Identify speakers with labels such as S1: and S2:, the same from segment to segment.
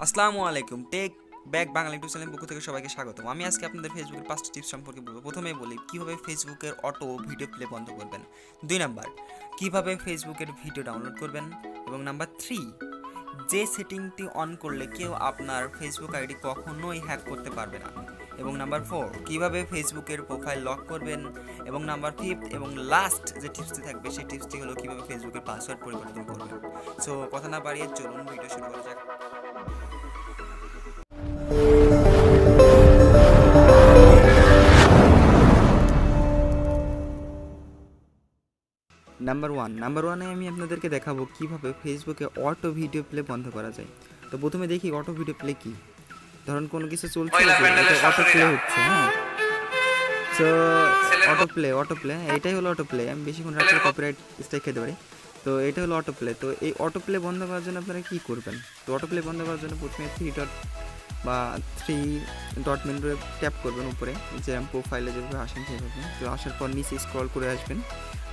S1: আসসালামু আলাইকুম। Take bag Bangla YouTube চ্যানেলের পক্ষ থেকে সবাইকে স্বাগতম। আমি আজকে আপনাদের ফেসবুকের 5টি টিপস সম্পর্কে বলবো। প্রথমেই বলি কিভাবে ফেসবুকের অটো ভিডিও প্লে বন্ধ করবেন। 2 নাম্বার কিভাবে ফেসবুকের ভিডিও ডাউনলোড করবেন এবং নাম্বার 3 যে সেটিংটি অন করলে কেউ আপনার ফেসবুক আইডি কখনোই হ্যাক করতে পারবে না এবং নাম্বার 4 কিভাবে ফেসবুকের প্রোফাইল লক করবেন এবং নাম্বার 5 এবং লাস্ট যে টিপসটি থাকবে সেই টিপসটি হলো কিভাবে ফেসবুকের পাসওয়ার্ড পরিবর্তন করবেন। সো কথা না বাড়িয়ে চলুন ভিডিও শুরু করা যাক। নাম্বার ওয়ানে আমি আপনাদেরকে দেখাবো কিভাবে ফেসবুকে অটো ভিডিও প্লে বন্ধ করা যায়। তো প্রথমে দেখি অটো ভিডিও প্লে কি। ধরুন কোনো কিছু চলছে, অটো প্লে হচ্ছে, হ্যাঁ। সো অটো প্লে এটাই হলো অটো প্লে। আমি বেশিক্ষণ রাখলে কপিরাইট স্ট্রাইক খেতে পারি। তো এটা হলো অটো প্লে। তো এই অটো প্লে বন্ধ করার জন্য আপনারা কী করবেন? তো অটো প্লে বন্ধ করার জন্য প্রথমে থ্রি ডট মেনুতে ট্যাপ করবেন উপরে, যেরকম প্রোফাইলে যেভাবে আসেন সেভাবে। তো আসার পর নিচে স্ক্রল করে আসবেন।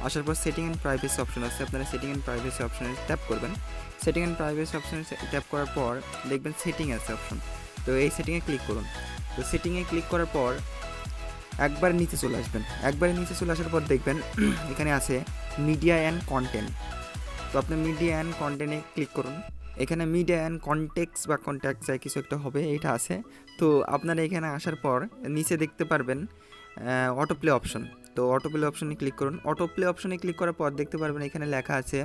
S1: আসার পর সেটিং অ্যান্ড প্রাইভেসি অপশন আছে, আপনারা সেটিং অ্যান্ড প্রাইভেসি অপশনে ট্যাপ করবেন। সেটিং অ্যান্ড প্রাইভেসি অপশনে ট্যাপ করার পর দেখবেন সেটিং আছে অপশন। তো এই সেটিংয়ে ক্লিক করুন। তো সেটিংয়ে ক্লিক করার পর একবার নিচে চলে আসবেন। একবার নিচে চলে আসার পর দেখবেন এখানে আছে মিডিয়া অ্যান্ড কন্টেন্ট। তো আপনি মিডিয়া অ্যান্ড কন্টেন্টে ক্লিক করুন। এখানে মিডিয়া অ্যান্ড কন্টেক্স বা কন্ট্যাক্ট যাই কিছু একটা হবে, এটা আছে। তো আপনারা এখানে আসার পর নিচে দেখতে পারবেন অটো প্লে অপশন। তো অটো প্লে অপশনে ক্লিক করুন। অটো প্লে অপশনে ক্লিক করার পর দেখতে পারবেন এখানে লেখা আছে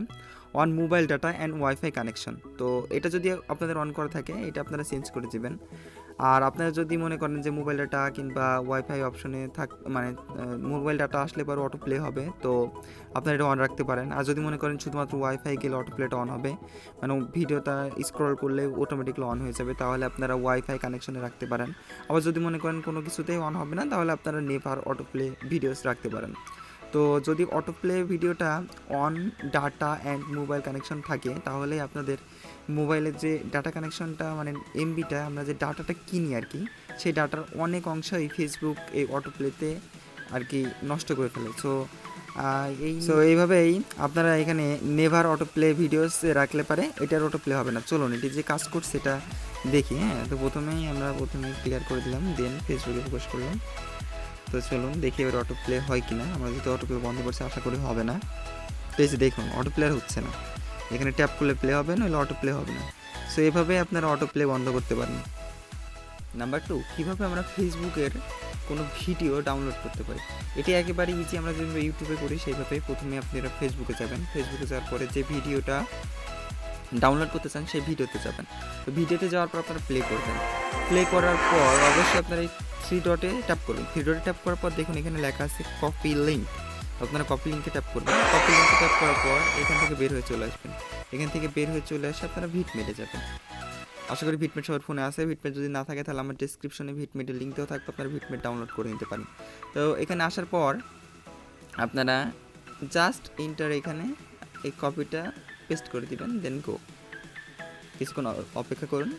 S1: on mobile data and wifi connection. তো এটা যদি আপনাদের অন করা থাকে এটা আপনারা চেঞ্জ করে দেবেন। আর আপনারা যদি মনে করেন যে মোবাইল ডাটা কিংবা ওয়াইফাই অপশনে মানে মোবাইল ডাটা আসলে পরে অটো প্লে হবে, তো আপনারা এটা অন রাখতে পারেন। আর যদি মনে করেন শুধুমাত্র ওয়াইফাই গেলে অটো প্লেটা অন হবে, মানে ভিডিওটা স্ক্রল করলে অটোমেটিকলি অন হয়ে যাবে, তাহলে আপনারা ওয়াইফাই কানেকশনে রাখতে পারেন। আবার যদি মনে করেন কোনো কিছুতেই অন হবে না, তাহলে আপনারা নেভার অটো প্লে ভিডিওস রাখতে পারেন। তো যদি অটো প্লে ভিডিওটা on data and mobile connection থাকে, তাহলে আপনাদের মোবাইলের যে ডাটা কানেকশনটা মানে এমবিটা আমরা যে ডাটাটা কিনি আর কি, সেই ডাটার অনেক অংশই ফেসবুক এই অটো প্লেতে আর কি নষ্ট করে ফেলে। এইভাবেই আপনারা এখানে নেভার অটো প্লে ভিডিওস রাখলে পারে এটার অটো প্লে হবে না। চলুন এটি যে কাজ করছে সেটা দেখি। হ্যাঁ, তো আমরা প্রথমে ক্লিয়ার করে দিলাম, দেন ফেসবুকে ফোকাস করলাম। তো চলুন দেখি এবার অটো প্লে হয় কিনা। আমরা যদি অটো প্লে বন্ধ করছি আশা করি হবে না। তো এই যে দেখুন অটো প্লে হচ্ছে না, এখানে ট্যাপ করলে প্লে হবে, নইলে অটো প্লে হবে না। সো এভাবে আপনারা অটো প্লে বন্ধ করতে পারেন। নাম্বার 2, কীভাবে আমরা ফেসবুকের কোনো ভিডিও ডাউনলোড করতে পারি। এটি একেবারে ইজি, আমরা যেভাবে ইউটিউবে করি সেইভাবে। প্রথমে আপনারা ফেসবুকে যাবেন। ফেসবুকে যাওয়ার পরে যে ভিডিওটা ডাউনলোড করতে চান সেই ভিডিওতে যাবেন। তো ভিডিওতে যাওয়ার পর আপনারা প্লে করবেন। প্লে করার পর অবশ্যই আপনারা এই থ্রি ডটে ট্যাপ করবেন। থ্রি ডটে ট্যাপ করার পর দেখুন এখানে লেখা আছে কপি লিঙ্ক। আপনারা কপি লিঙ্কে ট্যাপ করবেন। কপি লিঙ্কে ট্যাপ করার পর এখান থেকে বের হয়ে চলে আসবেন। এখান থেকে বের হয়ে চলে আসে আপনারা ভিটমেটে যাবেন। আশা করি ভিটমেট সবার ফোনে আছে। ভিটমেট যদি না থাকে তাহলে আমার ডিসক্রিপশনে ভিটমেটের লিঙ্ক দেওয়া থাকবে, আপনারা ভিটমেট ডাউনলোড করে নিতে পারেন। তো এখানে আসার পর আপনারা জাস্ট ইন্টার এখানে এই কপিটা পেস্ট করে দিবেন, দেন গো। কিছুক্ষণ অপেক্ষা করুন।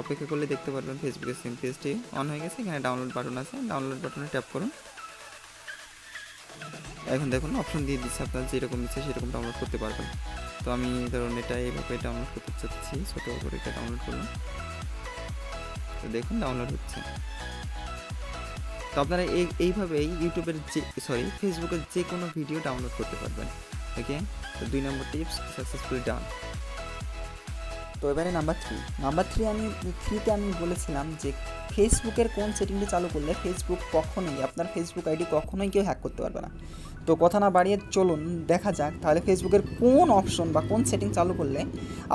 S1: অপেক্ষা করলে দেখতে পারবেন ফেসবুকের সিম পেজটি অন হয়ে গেছে। এখানে ডাউনলোড বাটন আছে, ডাউনলোড বাটনে ট্যাপ করুন। এখন দেখুন অপশন দিয়ে দিচ্ছে, আপনার যেরকম ইচ্ছে সেরকম ডাউনলোড করতে পারবেন। তো আমি ধরুন এটা এইভাবে ডাউনলোড করতে চাচ্ছি, ছোটো করে এটা ডাউনলোড করলাম। তো দেখুন ডাউনলোড হচ্ছে। তো আপনারা এইভাবেই ফেসবুকের যে কোনো ভিডিও ডাউনলোড করতে পারবেন। ওকে, তো 2 নম্বর টিপস সাকসেসফুলি ডান। তো এবারে নাম্বার 3 আমি বলেছিলাম যে ফেসবুকের কোন সেটিংটি চালু করলে আপনার ফেসবুক আইডি কখনোই কেউ হ্যাক করতে পারবে না। তো কথা না বাড়িয়ে চলুন দেখা যাক তাহলে ফেসবুকের কোন অপশন বা কোন সেটিং চালু করলে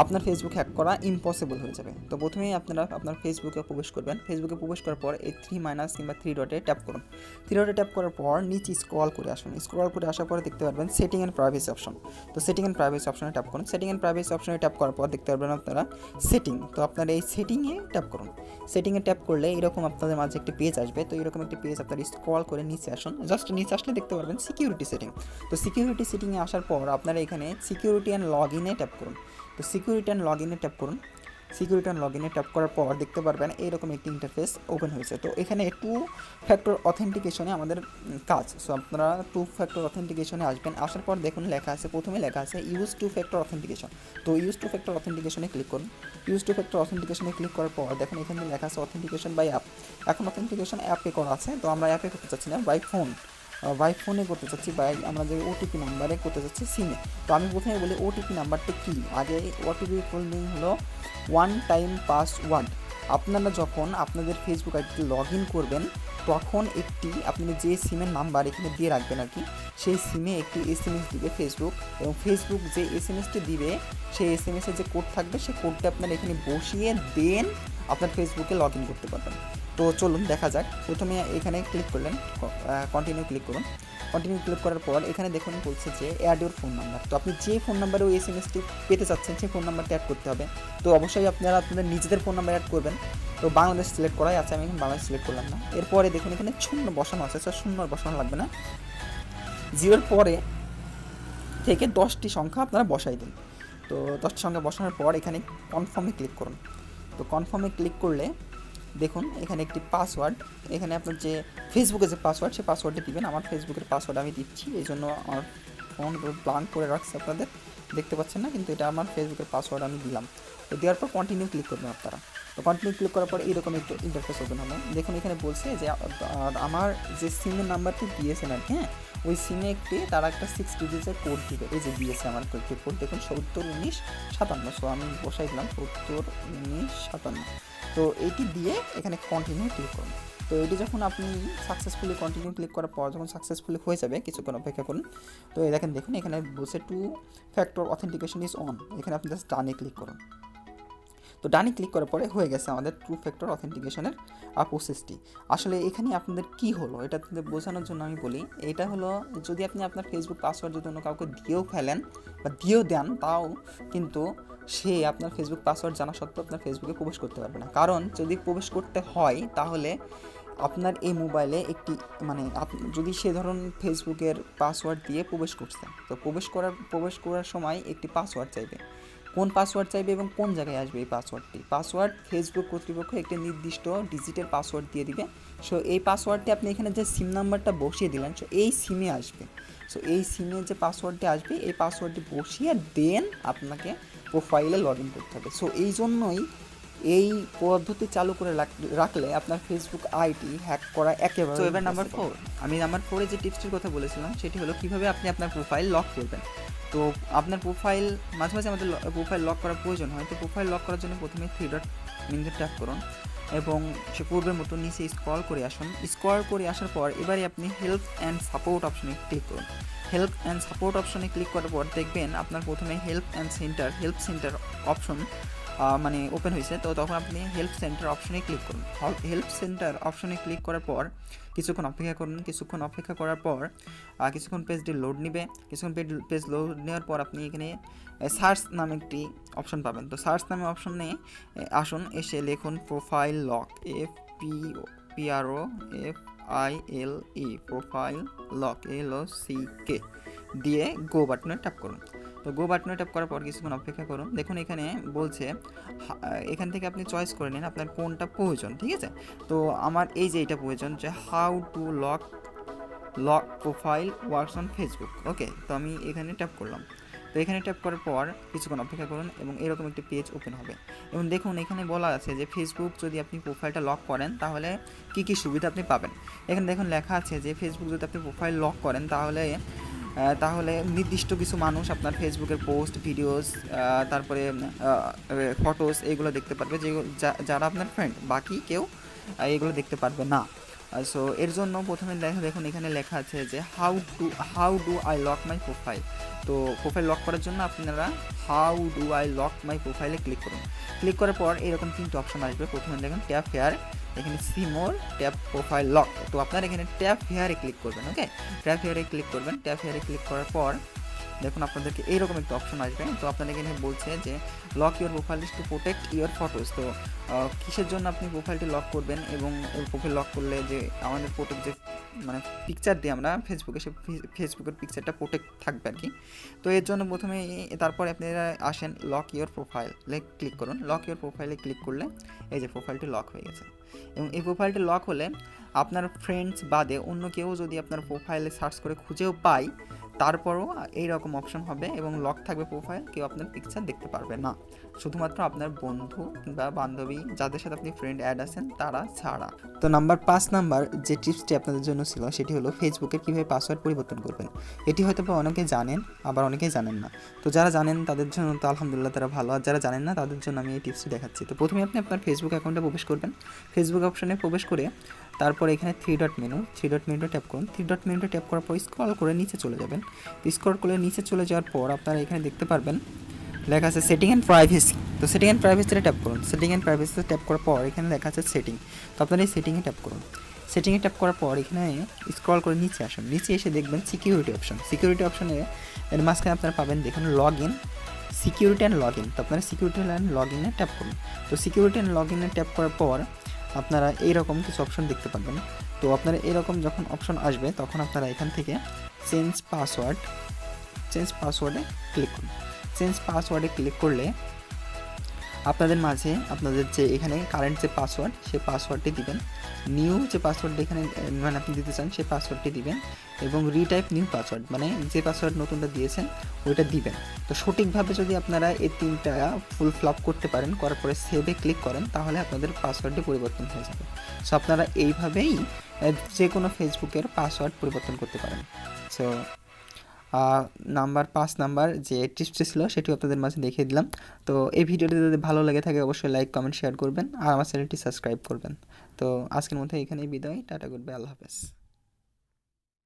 S1: আপনার ফেসবুক হ্যাক করা ইম্পসিবল হয়ে যাবে। তো প্রথমেই আপনারা আপনার ফেসবুকে প্রবেশ করবেন। ফেসবুকে প্রবেশ করার পর এই 3 কিংবা 3 ডটে ট্যাপ করুন। 3 ডটে ট্যাপ করার পর নিচে স্ক্রল করে আসুন। স্ক্রল করে আসার পরে দেখতে পারবেন সেটিং অ্যান্ড প্রাইভেসি অপশন। তো সেটিং অ্যান্ড প্রাইভেসি অপশনে ট্যাপ করুন। সেটিং অ্যান্ড প্রাইভেসি অপশনে ট্যাপ করার পর দেখতে পারবেন আপনারা সেটিং। তো আপনারা এই সেটিংয়ে ট্যাপ করুন। সেটিংয়ে ট্যাপ করলে এরকম আপনাদের মাঝে একটি পেজ আসবে। তো এরকম একটি পেজ আপনারা স্ক্রল করে নিচে আসুন। জাস্ট নিচে আসলে দেখতে পারবেন সিকিউরিটি সেটিং। তো সিকিউরিটি সেটিংয়ে আসার পর আপনারা এখানে সিকিউরিটি অ্যান্ড লগ ইনে ট্যাপ করুন। তো সিকিউরিটি অ্যান্ড লগ ইনে ট্যাপ করুন। সিকিউরিটি অ্যান্ড লগইনে ট্যাপ করার পর দেখতে পারবেন এইরকম একটি ইন্টারফেস ওপেন হয়েছে। তো এখানে 2 ফ্যাক্টর অথেন্টিকেশনে আমাদের কাজ। সো আপনারা 2 ফ্যাক্টর অথেন্টিকেশনে আসবেন, আসার পর দেখুন লেখা আছে, প্রথমে লেখা আছে ইউজ 2 ফ্যাক্টর অথেন্টিকেশন। তো ইউজ 2 ফ্যাক্টর অথেন্টিকেশনে ক্লিক করুন। ইউজ 2 ফ্যাক্টর অথেন্টিকেশনে ক্লিক করার পর দেখুন এখানে লেখা আছে অথেন্টিকেশন বাই অ্যাপ। এখন অথেন্টিকেশন অ্যাপে করা আছে, তো আমরা অ্যাপে করতে চাচ্ছি না, বাই ফোনে করতে চাচ্ছি, বাই আমরা যে ওটিপি নাম্বারে করতে চাচ্ছি সিমে। তো আমি প্রথমে বলি ওটিপি নাম্বারটা কী। আগে ওটিপি ফুল নেম হলো ওয়ান টাইম পাসওয়ার্ড। আপনারা যখন আপনাদের ফেসবুক আইডিতে লগ ইন করবেন তখন একটি আপনি যে সিমের নাম্বার এখানে দিয়ে রাখবেন আর কি, সেই সিমে একটি SMS দিবে ফেসবুক, এবং ফেসবুক যে SMSটি দিবে সেই SMSের যে কোড থাকবে সেই কোডটা আপনারা এখানে বসিয়ে দেন আপনার ফেসবুকে লগ ইন করতে পারবেন। তো চলুন দেখা যাক। প্রথমে এখানে ক্লিক করলেন, কন্টিনিউ ক্লিক করুন। কন্টিনিউ ক্লিক করার পর এখানে দেখুন বলছে যে অ্যাড ইউর ফোন নাম্বার। তো আপনি যে ফোন নাম্বারে ওই SMSটি পেতে চাচ্ছেন সেই ফোন নাম্বারটা অ্যাড করতে হবে। তো অবশ্যই আপনারা আপনাদের নিজেদের ফোন নাম্বার অ্যাড করবেন। তো বাংলাদেশ সিলেক্ট করাই আছে, আমি এখানে বাংলাদেশ সিলেক্ট করলাম না। এরপরে দেখুন এখানে শূন্য বসানো আছে, স্যার শূন্য বসানো লাগবে না, 0-র পরে থেকে 10টি সংখ্যা আপনারা বসাই দিন। তো 10টি সংখ্যা বসানোর পর এখানে কনফার্মে ক্লিক করুন। তো কনফার্মে ক্লিক করলে দেখুন এখানে একটি পাসওয়ার্ড, এখানে আপনার যে ফেসবুকের যে পাসওয়ার্ড সেই পাসওয়ার্ডটি দিবেন। আমার ফেসবুকের পাসওয়ার্ড আমি দিচ্ছি, এই জন্য আমার ফোন ব্লাঙ্ক করে রাখছে, আপনাদের দেখতে পাচ্ছেন না, কিন্তু এটা আমার ফেসবুকের পাসওয়ার্ড আমি দিলাম। তো দেওয়ার পর কন্টিনিউ ক্লিক করবেন আপনারা। তো কন্টিনিউ ক্লিক করার পর এরকম একটু ইন্টারফেস ওপেন হবে। দেখুন এখানে বলছে যে আমার যে সিমের নাম্বারটি দিয়েছেন আর কি, হ্যাঁ ওই সিমে তারা একটা 6 ডিজিটের কোড দিবে, এই যে দিয়েছে আমার একটি কোড দেখুন 701957। সো আমি বসাই দিলাম 701957। তো এইটি দিয়ে এখানে কন্টিনিউ ক্লিক করুন। তো এটি যখন আপনি সাকসেসফুলি কন্টিনিউ ক্লিক করার পর যখন সাকসেসফুলি হয়ে যাবে, কিছুক্ষণ অপেক্ষা করুন। তো এই দেখুন এখানে বলছে 2 ফ্যাক্টর অথেন্টিকেশন ইজ অন, এখানে আপনি জাস্ট ডানে ক্লিক করুন। তো ডানে ক্লিক করার পরে হয়ে গেছে আমাদের 2 ফ্যাক্টর অথেন্টিকেশনের প্রসেসটি। আসলে এখানে আপনাদের কি হলো এটা বোঝানোর জন্য আমি বলি, এটা হলো যদি আপনি আপনার ফেসবুক পাসওয়ার্ড যদি অন্য কাউকে দিয়েও ফেলেন বা দিয়েও দেন, তাও কিন্তু সে আপনার ফেসবুক পাসওয়ার্ড জানা সত্ত্বেও আপনার ফেসবুকে প্রবেশ করতে পারবে না। কারণ যদি প্রবেশ করতে হয় তাহলে আপনার এই মোবাইলে একটি যদি সে ধরুন ফেসবুকের পাসওয়ার্ড দিয়ে প্রবেশ করছে, তো প্রবেশ করার সময় একটি পাসওয়ার্ড চাইবে। কোন পাসওয়ার্ড চাইবে এবং কোন জায়গায় আসবে এই পাসওয়ার্ড ফেসবুক কর্তৃপক্ষ একটি নির্দিষ্ট ডিজিটের পাসওয়ার্ড দিয়ে দিবে। সো এই পাসওয়ার্ডটি আপনি এখানে যে সিম নাম্বারটা বসিয়ে দিলেন, সো এই সিমে আসবে। সো এই সিমে যে পাসওয়ার্ডটি আসবে এই পাসওয়ার্ডটি বসিয়ে দেন আপনাকে প্রোফাইলে লগ ইন করতে হবে। সো এই জন্যই এই পদ্ধতি চালু করে রাখলে আপনার ফেসবুক আইডি হ্যাক করা একেবারে। তো এবার নাম্বার 4, আমি নাম্বার 4-এ যে টিপসটির কথা বলেছিলাম সেটি হলো কীভাবে আপনি আপনার প্রোফাইল লক করবেন। তো আপনার প্রোফাইল মাঝে মাঝে আমাদের প্রোফাইল লক করার প্রয়োজন হয়। তো প্রোফাইল লক করার জন্য প্রথমে 3 ডট মেনুতে ট্যাপ করুন এবং সে পূর্বের মতো নিচে স্ক্রল করে আসুন। স্ক্রল করে আসার পর এবারে আপনি হেল্প অ্যান্ড সাপোর্ট অপশনে ক্লিক করুন। হেল্প অ্যান্ড সাপোর্ট অপশনে ক্লিক করার পর দেখবেন আপনার প্রথমে হেল্প সেন্টার অপশন ওপেন হয়েছে। তো তখন আপনি হেল্প সেন্টার অপশনে ক্লিক করুন। হেল্প সেন্টার অপশনে ক্লিক করার পর কিছুক্ষণ অপেক্ষা করুন। কিছুক্ষণ অপেক্ষা করার পর কিছুক্ষণ পেজটি লোড নেবে। কিছুক্ষণ পেজ লোড নেওয়ার পর আপনি এখানে সার্চ নামে একটি অপশন পাবেন। তো সার্চ নামে অপশনে আসুন, এসে লিখুন profile lock, PROFILE profile lock LOCK দিয়ে গো বাটনে ট্যাপ করুন। তো গো বাটনে ট্যাপ করার পর কিছুক্ষণ অপেক্ষা করুন। দেখুন এখানে বলছে এখান থেকে আপনি চয়েস করে নিন আপনার কোনটা প্রয়োজন, ঠিক আছে। তো আমার এই যে এটা প্রয়োজন যে how to lock profile works on Facebook. Okay, তো আমি এখানে ট্যাপ করলাম। তো এখানে ট্যাপ করার পর কিছুক্ষণ অপেক্ষা করুন এবং এরকম একটি পেজ ওপেন হবে। এবং দেখুন এখানে বলা আছে যে ফেসবুক যদি আপনি প্রোফাইলটা লক করেন তাহলে কী কী সুবিধা আপনি পাবেন। এখানে দেখুন লেখা আছে যে ফেসবুক যদি আপনি প্রোফাইল লক করেন তাহলে নির্দিষ্ট কিছু মানুষ আপনার ফেসবুকের পোস্ট, ভিডিওস, তারপরে ফটোস এগুলো দেখতে পারবে, যারা আপনার ফ্রেন্ড, বাকি কেউ এগুলো দেখতে পারবে না। সো এর জন্য প্রথমে দেখুন এখানে লেখা আছে যে how do I lock my profile. তো প্রোফাইল লক করার জন্য আপনারা হাউ ডু আই লক মাই প্রোফাইলে ক্লিক করুন। ক্লিক করার পর এরকম 3টি অপশন আসবে। প্রথমে দেখুন ট্যাপ হেয়ার, এখানে see more, tap profile lock. তো আপনারা এখানে ট্যাপ হেয়ারে ক্লিক করবেন। ওকে, ট্যাপ হেয়ারে ক্লিক করবেন। ট্যাপ হেয়ারে ক্লিক করার পর দেখুন আপনাদেরকে এইরকম একটা অপশন আসবে। তো আপনাদের এখানে বলছে যে lock your profile to protect your photos. তো কিসের জন্য আপনি প্রোফাইলটি লক করবেন, এবং প্রোফাইল লক করলে যে আমাদের প্রোটেক্ট যে মানে পিকচার দিই আমরা ফেসবুকে, সে ফেসবুকের পিকচারটা প্রোটেক্ট থাকবে আর কি। তো এর জন্য প্রথমে তারপরে আপনারা আসেন লক ইউর প্রোফাইলে ক্লিক করুন। লক ইউর প্রোফাইলে ক্লিক করলে এই যে প্রোফাইলটি লক হয়ে গেছে, এবং এই প্রোফাইলটি লক হলে আপনার ফ্রেন্ডস বাদে অন্য কেউ যদি আপনার প্রোফাইলে সার্চ করে খুঁজেও পায়, তারপরও এইরকম অপশন হবে এবং লক থাকবে প্রোফাইল, কেউ আপনার পিকচার দেখতে পারবে না, শুধুমাত্র আপনার বন্ধু কিংবা বান্ধবী যাদের সাথে আপনি ফ্রেন্ড অ্যাড আছেন তারা ছাড়া। তো নাম্বার 5 নাম্বার যে টিপসটি আপনাদের জন্য ছিল সেটি হলো ফেসবুকের কীভাবে পাসওয়ার্ড পরিবর্তন করবেন। এটি হয়তো বা অনেকে জানেন, আবার অনেকেই জানেন না। তো যারা জানেন তাদের জন্য তো আলহামদুলিল্লাহ তারা ভালো, আর যারা জানেন না তাদের জন্য আমি এই টিপসটি দেখাচ্ছি। তো প্রথমে আপনি আপনার ফেসবুক অ্যাকাউন্টে প্রবেশ করবেন। ফেসবুক অপশনে প্রবেশ করে তারপর এখানে থ্রি ডট মেনুতে ট্যাপ করুন। থ্রি ডট মেনুতে ট্যাপ করার পর স্ক্রল করে নিচে চলে যাবেন। স্ক্রল করে নিচে চলে যাওয়ার পর আপনারা এখানে দেখতে পারবেন লেখা আছে সেটিং অ্যান্ড প্রাইভেসি। তো সেটিং অ্যান্ড প্রাইভেসিতে ট্যাপ করুন। সেটিং অ্যান্ড প্রাইভেসিতে ট্যাপ করার পর এখানে লেখা আছে সেটিং। তো আপনারা এই সেটিংয়ে ট্যাপ করুন। সেটিংয়ে ট্যাপ করার পর এখানে স্ক্রল করে নিচে আসুন। নিচে এসে দেখবেন সিকিউরিটি অপশন। সিকিউরিটি অপশনে এর মাঝখানে আপনারা পাবেন দেখুন log in, security and log in. তো আপনারা সিকিউরিটি অ্যান্ড লগ ইনে ট্যাপ করুন। তো সিকিউরিটি অ্যান্ড লগ ইনে ট্যাপ করার পর আপনারা এইরকম কিছু অপশন দেখতে পাবেন। তো আপনারা এরকম যখন অপশন আসবে তখন আপনারা এখান থেকে চেঞ্জ পাসওয়ার্ডে ক্লিক করুন। চেঞ্জ পাসওয়ার্ডে ক্লিক করলে আপনাদের মাঝে আপনাদের যে এখানে কারেন্ট যে পাসওয়ার্ড সেই পাসওয়ার্ডটি দিবেন, নিউ যে পাসওয়ার্ড এখানে মানে আপনি দিতে চান সেই পাসওয়ার্ডটি দিবেন, এবং রিটাইপ নিউ পাসওয়ার্ড মানে যে পাসওয়ার্ড নতুনটা দিয়েছেন ওইটা দিবেন। তো সঠিকভাবে যদি আপনারা এই 3টা ফুল ফ্লপ করতে পারেন, করার পরে সেভে ক্লিক করেন, তাহলে আপনাদের পাসওয়ার্ডটি পরিবর্তন হয়ে যাবে। সো আপনারা এইভাবেই যে কোনো ফেসবুকের পাসওয়ার্ড পরিবর্তন করতে পারেন। সো নাম্বার 5 নাম্বার যে টিপসটি ছিল সেটিও আপনাদের মাঝে দেখিয়ে দিলাম। তো এই ভিডিওটি যদি ভালো লেগে থাকে অবশ্যই লাইক, কমেন্ট, শেয়ার করবেন, আর আমার চ্যানেলটি সাবস্ক্রাইব করবেন। তো আজকের মতো এখানেই বিদায়, টাটা, গুড বাই, আল্লাহ হাফেজ।